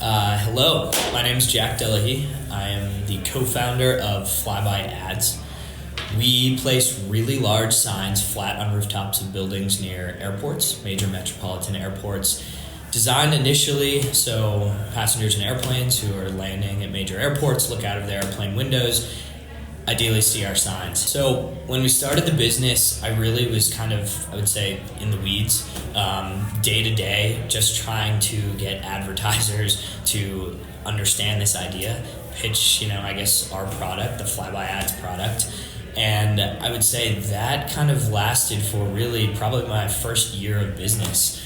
Hello, my name is Jack Delehey. I am the co-founder of Flyby Ads. We place really large signs flat on rooftops of buildings near airports, major metropolitan airports, designed initially so passengers in airplanes who are landing at major airports look out of their airplane windows, ideally see our signs. So when we started the business, I really was kind of, I would say, in the weeds, day to day, just trying to get advertisers to understand this idea, pitch, our product, the Flyby Ads product. And I would say that kind of lasted for really probably my first year of business.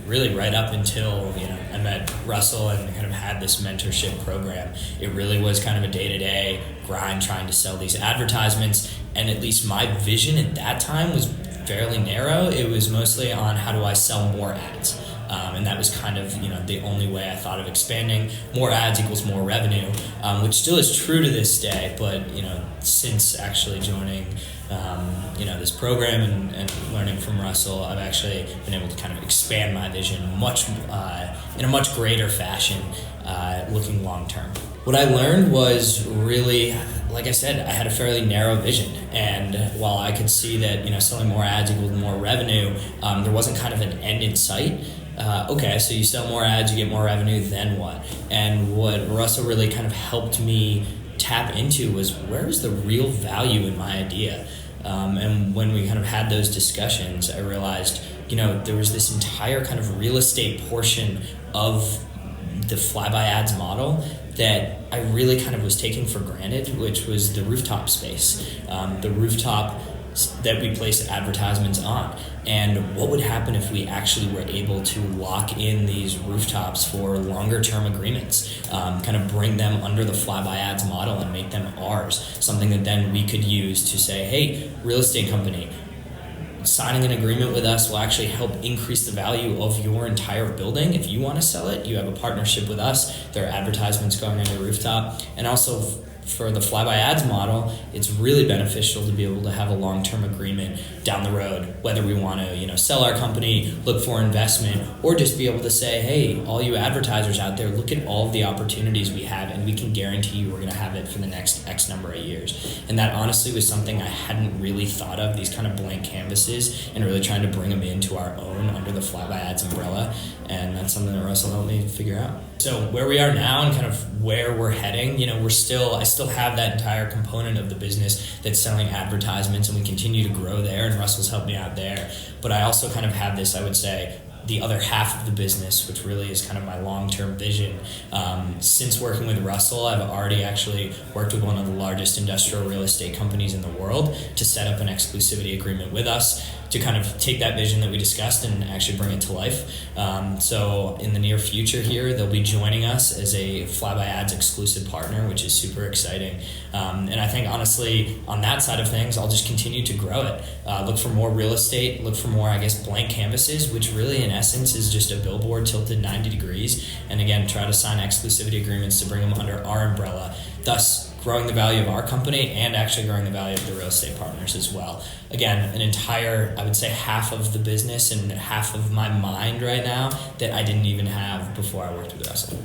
Really right up until I met Russell and kind of had this mentorship program. It really was kind of a day-to-day grind trying to sell these advertisements, and at least my vision at that time was fairly narrow. It was mostly on how do I sell more ads, and that was kind of the only way I thought of expanding. More ads equals more revenue, which still is true to this day, but since actually joining this program and learning from Russell, I've actually been able to kind of expand my vision in a much greater fashion, looking long term. What I learned was really, like I said, I had a fairly narrow vision, and while I could see that selling more ads equaled more revenue, there wasn't kind of an end in sight. Okay, so you sell more ads, you get more revenue, then what? And what Russell really kind of helped me tap into was, where is the real value in my idea? And when we kind of had those discussions, I realized, there was this entire kind of real estate portion of the Flyby Ads model that I really kind of was taking for granted, which was the rooftop space, the rooftop that we place advertisements on. And what would happen if we actually were able to lock in these rooftops for longer term agreements, kind of bring them under the Flyby Ads model and make them ours, something that then we could use to say, hey, real estate company, signing an agreement with us will actually help increase the value of your entire building. If you want to sell it, you have a partnership with us. There are advertisements going on your rooftop. And also for the Flyby Ads model, it's really beneficial to be able to have a long-term agreement down the road, whether we want to sell our company, look for investment, or just be able to say, hey, all you advertisers out there, look at all of the opportunities we have, and we can guarantee you we're going to have it for the next X number of years. And that honestly was something I hadn't really thought of, these kind of blank canvases, and really trying to bring them into our own under the Flyby Ads umbrella. And that's something that Russell helped me figure out. So where we are now and kind of where we're heading, I still have that entire component of the business that's selling advertisements, and we continue to grow there, and Russell's helped me out there. But I also kind of have this, I would say, the other half of the business, which really is kind of my long-term vision. Since working with Russell, I've already actually worked with one of the largest industrial real estate companies in the world to set up an exclusivity agreement with us to kind of take that vision that we discussed and actually bring it to life. So in the near future here, they'll be joining us as a Flyby Ads exclusive partner, which is super exciting. And I think honestly, on that side of things, I'll just continue to grow it. Look for more real estate, look for more, blank canvases, which really in essence is just a billboard tilted 90 degrees. And again, try to sign exclusivity agreements to bring them under our umbrella, thus growing the value of our company and actually growing the value of the real estate partners as well. Again, an entire, I would say, half of the business and half of my mind right now that I didn't even have before I worked with Russell.